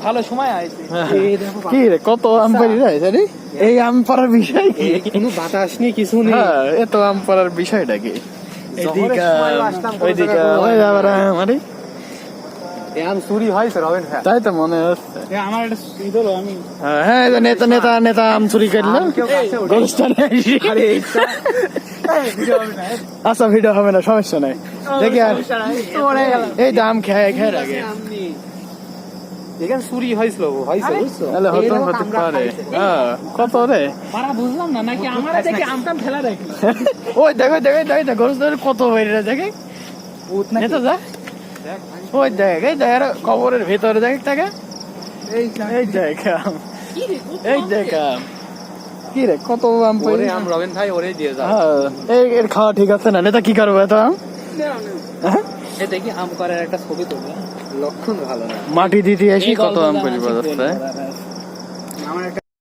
ভালো সময় আইছে। কি রে কত আম পারি রে জানি এই আম পারার বিষয় কি কোনো বাতাস নেই কিছু নেই। হ্যাঁ এত আম পারার বিষয়টা কি এদিকে ওইদিকে ওই আবার আমারে আম চুরি হয়েছে রবেন ভাই। তাই তো মনে হচ্ছে আমার একটা ইদল আমি হ্যাঁ এই যে নেতা নেতা নেতা আম চুরি করলো গোলস্টানে আচ্ছা ভিডিও হবে না সমস্যা নাই দেখি আর এই দাম খেয়ে খেয়ে রাখে এখানে চুরি হয়েছিল বুঝছো? তাহলে হতো হতে পারে হ্যাঁ কত রে পারা বুঝলাম না নাকি আমার দেখে আমটাম ফেলা রাখি। ওই দেখো দেখো দেখো গোলস্টানে কত বাইরে দেখে নেতা যা ওই দেখ এই দেখ কবরের ভেতরে দেখ তাকে এই দেখ আম এই দেখ আম কি রে কত আম ওরে পাই আম রবেন ভাই ওরে দিয়ে যাও। হ্যাঁ এই এর খাওয়া ঠিক আছে না নেতা কি করবে এত আম হ্যাঁ? এ দেখি আম করার একটা ছবি তুলবে। লক্ষণ ভালো না। মাটি দিতে আসি কত আম করি বাজার আমার একটা